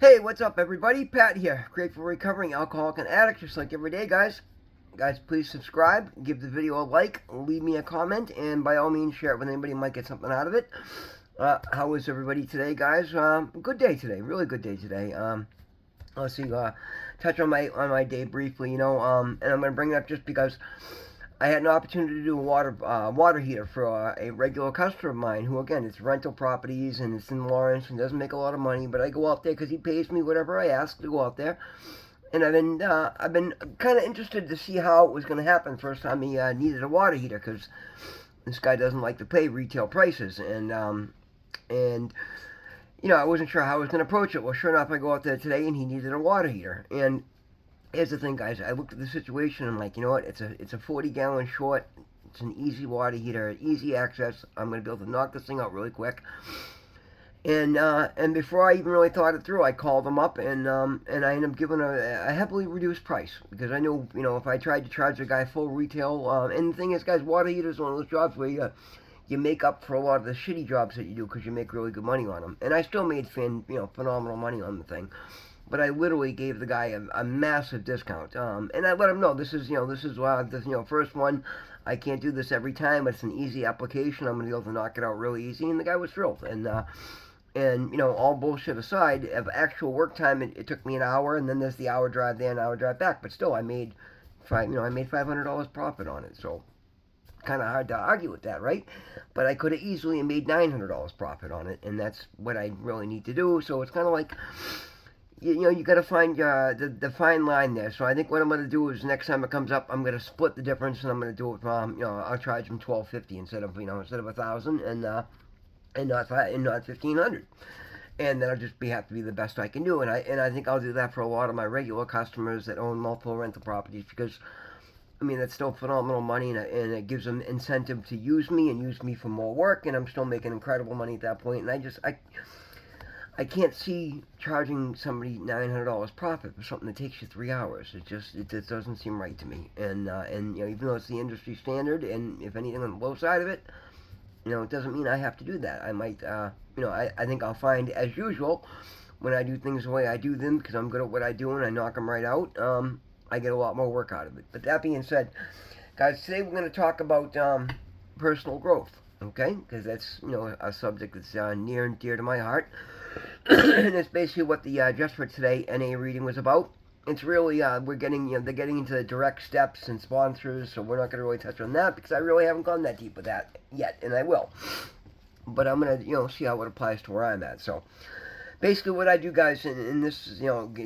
Hey, what's up, everybody? Pat here, grateful recovering alcoholic and addict, just like every day, guys. Guys, please subscribe, give the video a like, leave me a comment, and by all means, share it with anybody who might get something out of it. How is everybody today, guys? Good day today, really good day today. Let's see, touch on my day briefly, and I'm gonna bring it up just because I had an opportunity to do a water heater for a regular customer of mine who, again, it's rental properties and it's in Lawrence and doesn't make a lot of money, but I go out there because he pays me whatever I ask to go out there. And I've been kind of interested to see how it was going to happen first time he needed a water heater, because this guy doesn't like to pay retail prices, and I wasn't sure how I was going to approach it. Well, sure enough, I go out there today and he needed a water heater. And here's the thing, guys. I looked at the situation and I'm like, you know what? It's a 40-gallon short. It's an easy water heater, easy access. I'm gonna be able to knock this thing out really quick. And before I even really thought it through, I called them up and I ended up giving a heavily reduced price, because I knew, if I tried to charge a guy full retail, and the thing is, guys, water heaters is one of those jobs where you make up for a lot of the shitty jobs that you do because you make really good money on them. And I still made phenomenal money on the thing, but I literally gave the guy a massive discount. And I let him know this is first one. I can't do this every time, but it's an easy application. I'm gonna be able to knock it out really easy. And the guy was thrilled. And all bullshit aside, of actual work time, it took me an hour, and then there's the hour drive there and hour drive back. But still, I made $500 profit on it. So kind of hard to argue with that, right? But I could have easily made $900 profit on it, and that's what I really need to do. So it's kind of like, you got to find the fine line there. So I think what I'm going to do is, next time it comes up, I'm going to split the difference, and I'm going to do it. I'll charge them $12.50 instead of $1,000, and not $1,500, and that'll just have to be the best I can do. And I think I'll do that for a lot of my regular customers that own multiple rental properties, because that's still phenomenal money, and it gives them incentive to use me and use me for more work, and I'm still making incredible money at that point. And I can't see charging somebody $900 profit for something that takes you 3 hours. It doesn't seem right to me. And even though it's the industry standard, and if anything on the low side of it, it doesn't mean I have to do that. I might, I think I'll find, as usual, when I do things the way I do them, because I'm good at what I do and I knock them right out, I get a lot more work out of it. But that being said, guys, today we're going to talk about personal growth, okay? Because that's, a subject that's near and dear to my heart. And it's basically what the Just for Today NA reading was about. It's really, they're getting into the direct steps and sponsors, so we're not going to really touch on that, because I really haven't gone that deep with that yet, and I will. But I'm going to, see how it applies to where I'm at. So basically what I do, guys, and this is,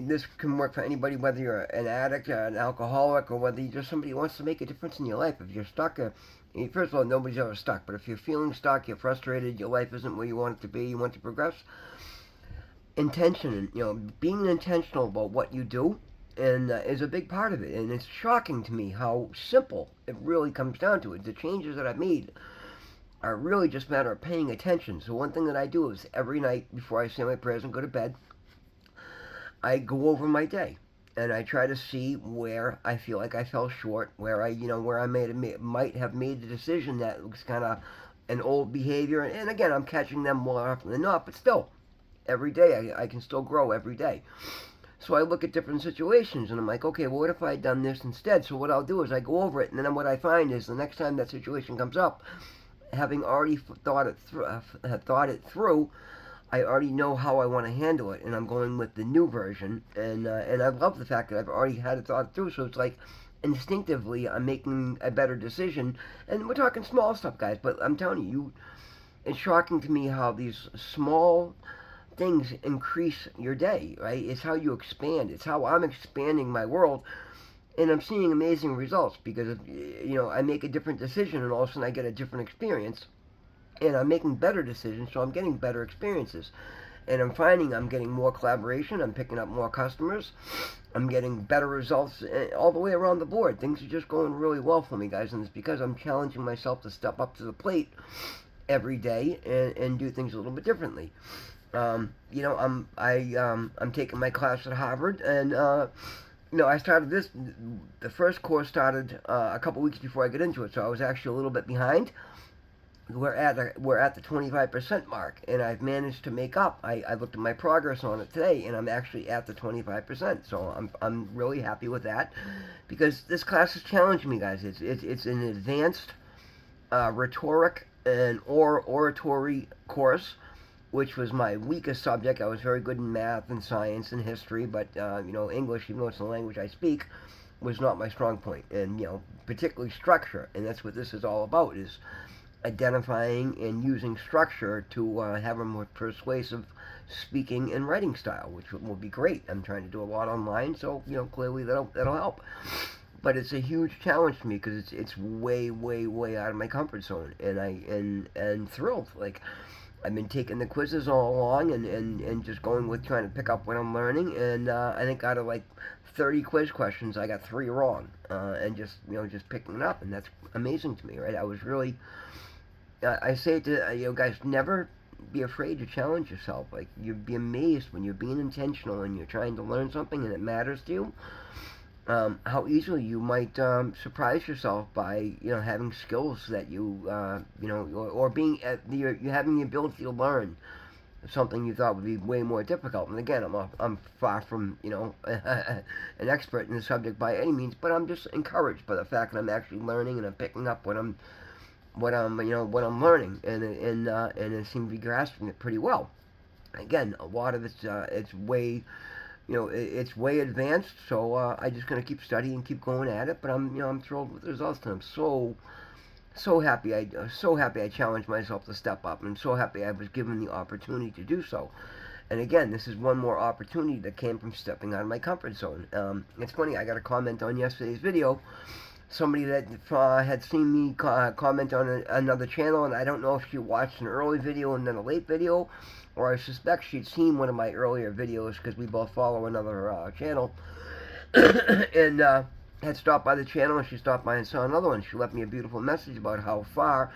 this can work for anybody, whether you're an addict, an alcoholic, or whether you're just somebody who wants to make a difference in your life. If you're stuck, first of all, nobody's ever stuck, but if you're feeling stuck, you're frustrated, your life isn't where you want it to be, you want to progress, intention, being intentional about what you do, and is a big part of it. And it's shocking to me how simple it really comes down to it. The changes that I've made are really just a matter of paying attention. So one thing that I do is, every night before I say my prayers and go to bed, I go over my day, and I try to see where I feel like I fell short, where I might have made a decision that was kind of an old behavior. And again, I'm catching them more often than not, but still, every day I can still grow every day. So I look at different situations, and I'm like, okay, well, what if I had done this instead? So what I'll do is I go over it, and then what I find is, the next time that situation comes up, having already thought it through, I already know how I want to handle it, and I'm going with the new version. And I love the fact that I've already had it thought through. So it's like, instinctively, I'm making a better decision. And we're talking small stuff, guys, but I'm telling you, it's shocking to me how these small things increase your day, right? It's how you expand. It's how I'm expanding my world, and I'm seeing amazing results, because I make a different decision, and all of a sudden I get a different experience, and I'm making better decisions, so I'm getting better experiences, and I'm finding I'm getting more collaboration. I'm picking up more customers. I'm getting better results all the way around the board. Things are just going really well for me, guys, and it's because I'm challenging myself to step up to the plate every day and do things a little bit differently. I'm taking my class at Harvard, and I started this. The first course started a couple weeks before I got into it, so I was actually a little bit behind. we're at the 25% mark, and I've managed to make up. I looked at my progress on it today, and I'm actually at the 25%. So I'm really happy with that, because this class has challenged me, guys. It's an advanced rhetoric and oratory course, which was my weakest subject. I was very good in math and science and history, but English, even though it's the language I speak, was not my strong point. And particularly structure, and that's what this is all about: is identifying and using structure to have a more persuasive speaking and writing style, which will be great. I'm trying to do a lot online, so clearly that'll help. But it's a huge challenge to me, because it's way way out of my comfort zone, and and thrilled. Like, I've been taking the quizzes all along, and just going with trying to pick up what I'm learning, and I think out of like 30 quiz questions, I got 3 wrong, and just picking it up, and that's amazing to me, right? I was really, I say to guys, never be afraid to challenge yourself. Like, you'd be amazed when you're being intentional and you're trying to learn something and it matters to you. How easily you might surprise yourself by having skills that or being you're having the ability to learn something you thought would be way more difficult. And again, I'm far from an expert in the subject by any means, but I'm just encouraged by the fact that I'm actually learning, and I'm picking up what I'm learning, and it seems to be grasping it pretty well. Again, a lot of it's way it's way advanced, so I just gonna keep studying, keep going at it. But I'm thrilled with the results, and I'm so happy. So happy I challenged myself to step up, and so happy I was given the opportunity to do so. And again, this is one more opportunity that came from stepping out of my comfort zone. It's funny, I got a comment on yesterday's video. Somebody that had seen me comment on another channel, and I don't know if she watched an early video and then a late video, or I suspect she'd seen one of my earlier videos, because we both follow another channel, and had stopped by the channel, and she stopped by and saw another one. She left me a beautiful message about how far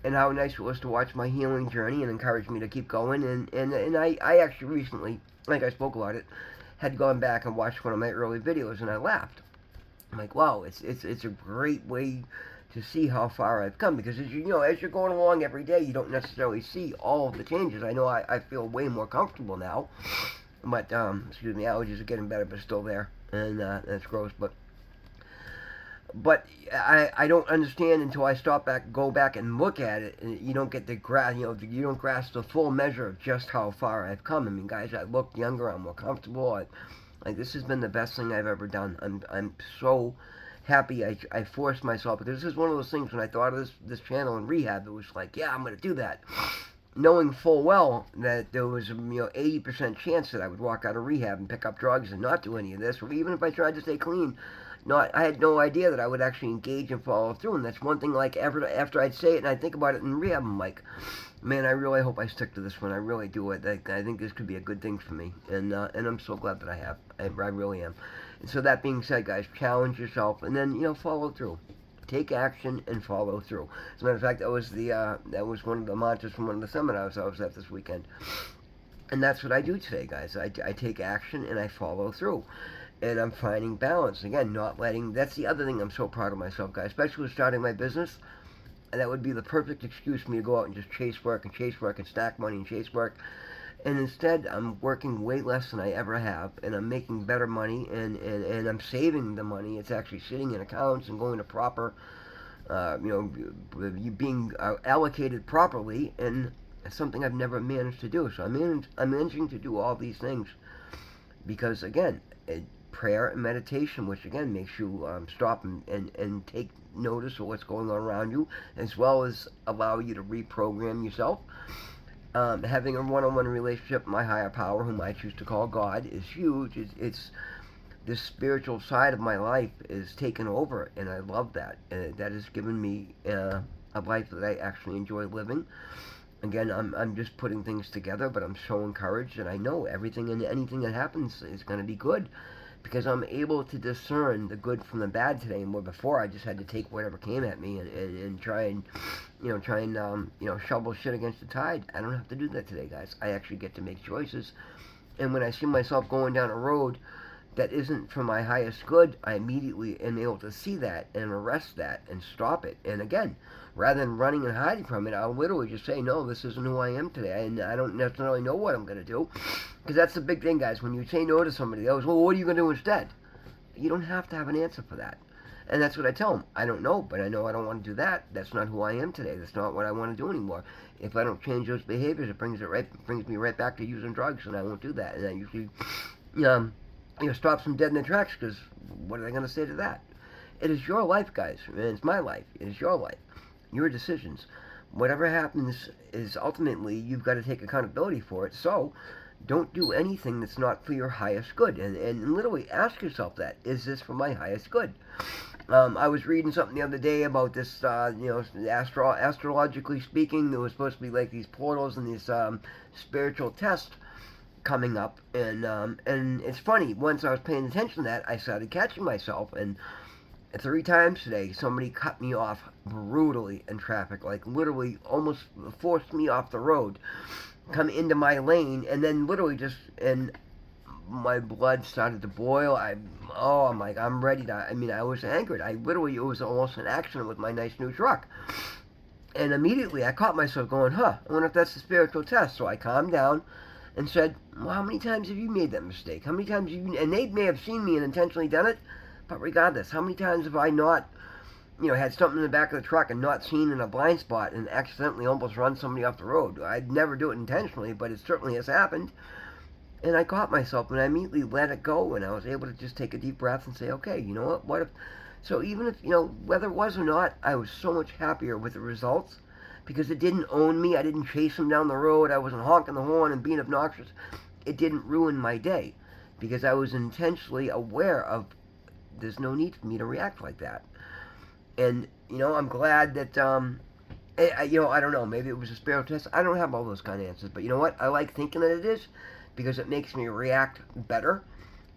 and how nice it was to watch my healing journey, and encouraged me to keep going. And I actually recently, like I spoke about it, had gone back and watched one of my early videos, and I laughed. I'm like, wow, it's a great way to see how far I've come, because as you're going along every day, you don't necessarily see all of the changes. I know I feel way more comfortable now, but excuse me, allergies are getting better, but still there, and that's gross. But I don't understand until I go back and look at it, and you don't get the you don't grasp the full measure of just how far I've come. I mean, guys, I look younger, I'm more comfortable. Like, this has been the best thing I've ever done. I'm so happy I forced myself, because this is one of those things, when I thought of this channel in rehab, it was like, yeah, I'm going to do that, knowing full well that there was 80% chance that I would walk out of rehab and pick up drugs and not do any of this, or even if I tried to stay clean. I had no idea that I would actually engage and follow through. And that's one thing, like, after I'd say it and I'd think about it in rehab, I'm like, man, I really hope I stick to this one. I really do. I think this could be a good thing for me, and I'm so glad that I have. I really am. And so, that being said, guys, challenge yourself, and then follow through. Take action and follow through. As a matter of fact, that was one of the mantras from one of the seminars I was at this weekend. And that's what I do today, guys. I take action and I follow through. And I'm finding balance. Again, not letting... That's the other thing I'm so proud of myself, guys. Especially with starting my business. And that would be the perfect excuse for me to go out and just chase work and stack money and chase work. And instead, I'm working way less than I ever have. And I'm making better money. And I'm saving the money. It's actually sitting in accounts and going to proper... being allocated properly. And it's something I've never managed to do. So I'm managing to do all these things. Because, again... prayer and meditation, which again makes you stop and take notice of what's going on around you, as well as allow you to reprogram yourself. Having a one-on-one relationship with my higher power, whom I choose to call God, is huge. It's this spiritual side of my life is taken over, and I love that. That has given me a life that I actually enjoy living. Again, I'm just putting things together, but I'm so encouraged, and I know everything and anything that happens is going to be good, because I'm able to discern the good from the bad today. And where before I just had to take whatever came at me and try and shovel shit against the tide. I don't have to do that today, guys. I actually get to make choices. And when I see myself going down a road that isn't for my highest good, I immediately am able to see that and arrest that and stop it. And again, rather than running and hiding from it, I'll literally just say, no, this isn't who I am today, and I don't necessarily know what I'm going to do. Because that's the big thing, guys. When you say no to somebody, they always, well, what are you going to do instead? You don't have to have an answer for that. And that's what I tell them. I don't know, but I know I don't want to do that. That's not who I am today. That's not what I want to do anymore. If I don't change those behaviors, it brings me right back to using drugs, and I won't do that. And I usually, stops them dead in their tracks, because what are they going to say to that? It is your life, guys. And it's my life. It is your life. Your decisions. Whatever happens is ultimately you've got to take accountability for it. So don't do anything that's not for your highest good. And literally ask yourself that. Is this for my highest good? I was reading something the other day about this, astrologically speaking, there was supposed to be like these portals and these spiritual tests coming up. And it's funny, once I was paying attention to that, I started catching myself. And 3 times today, somebody cut me off brutally in traffic, like literally almost forced me off the road, come into my lane, and then literally and my blood started to boil. I'm like, I'm ready to, I was angered. It was almost an accident with my nice new truck. And immediately I caught myself going, I wonder if that's the spiritual test. So I calmed down and said, well, how many times have you made that mistake? How many times have you, and they may have seen me and intentionally done it, but regardless, how many times have I not, had something in the back of the truck and not seen in a blind spot and accidentally almost run somebody off the road? I'd never do it intentionally, but it certainly has happened. And I caught myself, and I immediately let it go, and I was able to just take a deep breath and say, okay, you know what if, so even if, whether it was or not, I was so much happier with the results, because it didn't own me. I didn't chase them down the road. I wasn't honking the horn and being obnoxious. It didn't ruin my day, because I was intentionally aware of there's no need for me to react like that. And, I'm glad that, I don't know, maybe it was a spiritual test. I don't have all those kind of answers, but you know what? I like thinking that it is, because it makes me react better,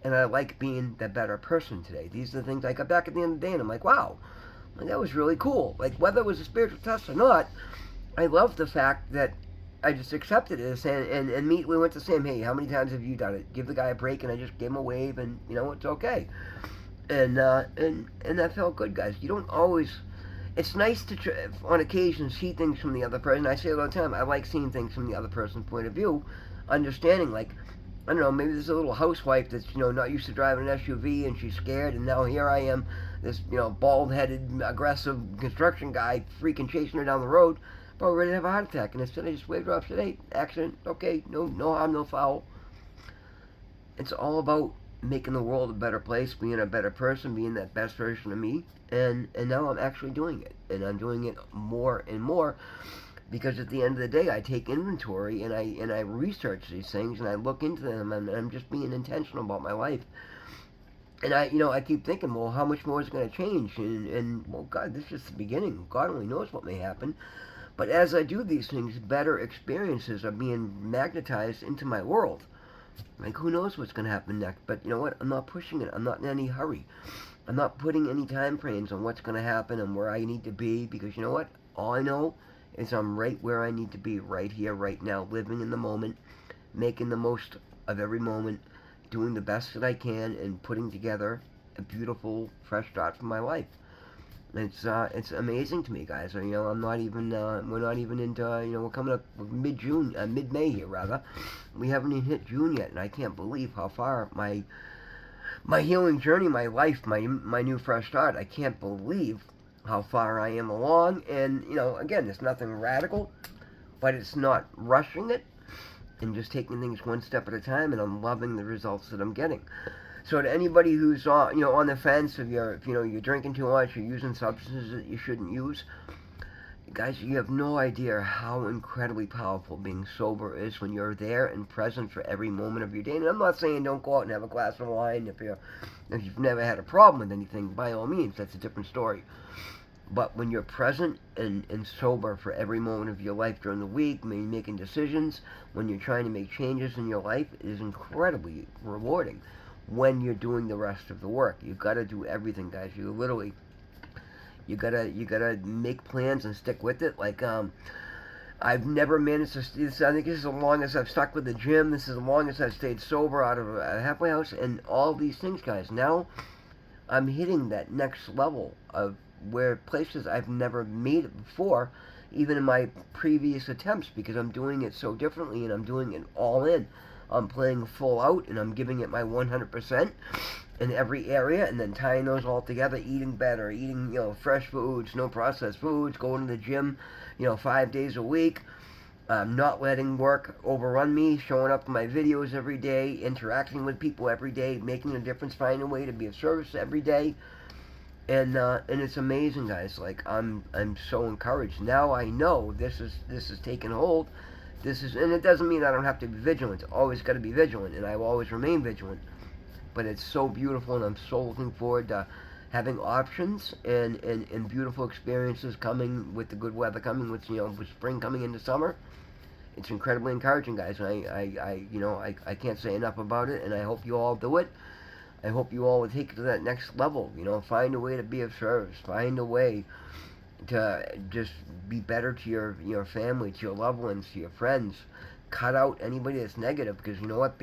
and I like being the better person today. These are the things I got back at the end of the day, and I'm like, wow, that was really cool. Like, whether it was a spiritual test or not, I love the fact that I just accepted it and immediately went to Sam, hey, how many times have you done it? Give the guy a break, and I just gave him a wave, and, it's okay. And that felt good, guys. You don't always, it's nice to, on occasion, see things from the other person. I say it all the time, I like seeing things from the other person's point of view, understanding, like, I don't know, maybe there's a little housewife that's, not used to driving an SUV, and she's scared, and now here I am, this, bald-headed, aggressive construction guy freaking chasing her down the road, probably ready to have a heart attack, and instead I just waved her off, said, hey, accident, okay, no harm, no foul. It's all about making the world a better place, being a better person, being that best version of me, and now I'm actually doing it, and I'm doing it more and more, because at the end of the day, I take inventory and I research these things and I look into them, and I'm just being intentional about my life. And I keep thinking, well, how much more is going to change? And well, God, this is just the beginning. God only knows what may happen. But as I do these things, better experiences are being magnetized into my world. Like, who knows what's going to happen next? But you know what? I'm not pushing it. I'm not in any hurry. I'm not putting any time frames on what's going to happen and where I need to be, because you know what? All I know is I'm right where I need to be, right here, right now, living in the moment, making the most of every moment, doing the best that I can, and putting together a beautiful, fresh start for my life. It's amazing to me, guys. I'm not even, we're not even into, we're coming up mid-June, mid-May here, rather. We haven't even hit June yet, and I can't believe how far my healing journey, my life, my new fresh start, I can't believe how far I am along. And, again, it's nothing radical, but it's not rushing it, and just taking things one step at a time, and I'm loving the results that I'm getting. So to anybody who's on the fence, if you're drinking too much, you're using substances that you shouldn't use, guys, you have no idea how incredibly powerful being sober is when you're there and present for every moment of your day. And I'm not saying don't go out and have a glass of wine if you've never had a problem with anything. By all means, that's a different story. But when you're present and sober for every moment of your life during the week, making decisions, when you're trying to make changes in your life, it is incredibly rewarding. When you're doing the rest of the work, you've got to do everything, guys. You gotta make plans and stick with it. Like I've never managed to stay. I think this is the longest I've stuck with the gym. This is the longest I've stayed sober out of a halfway house, and all these things, guys. Now I'm hitting that next level of where places I've never made it before, even in my previous attempts, because I'm doing it so differently and I'm doing it all in. I'm playing full out and I'm giving it my 100% in every area, and then tying those all together, eating better, eating, fresh foods, no processed foods, going to the gym, 5 days a week, not letting work overrun me, showing up in my videos every day, interacting with people every day, making a difference, finding a way to be of service every day. And it's amazing, guys. Like, I'm so encouraged. Now I know this is taking hold. And it doesn't mean I don't have to be vigilant. Always got to be vigilant, and I will always remain vigilant. But it's so beautiful, and I'm so looking forward to having options and beautiful experiences coming with the good weather coming, with spring coming into summer. It's incredibly encouraging, guys. I can't say enough about it, and I hope you all do it. I hope you all will take it to that next level. Find a way to be of service. Find a way to just be better to your family, to your loved ones, to your friends. Cut out anybody that's negative, because you know what?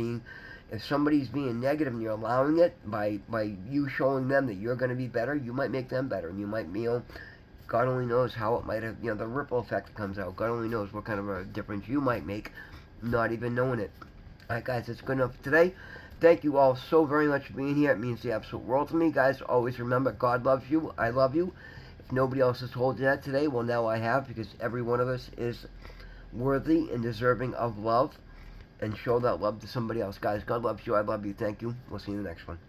If somebody's being negative and you're allowing it, by you showing them that you're going to be better, you might make them better, and you might, God only knows how it might have, the ripple effect that comes out. God only knows what kind of a difference you might make, not even knowing it. Alright, guys, that's good enough for today. Thank you all so very much for being here. It means the absolute world to me. Guys, always remember, God loves you. I love you. If nobody else has told you that today, well, now I have, because every one of us is worthy and deserving of love. And show that love to somebody else. Guys, God loves you. I love you. Thank you. We'll see you in the next one.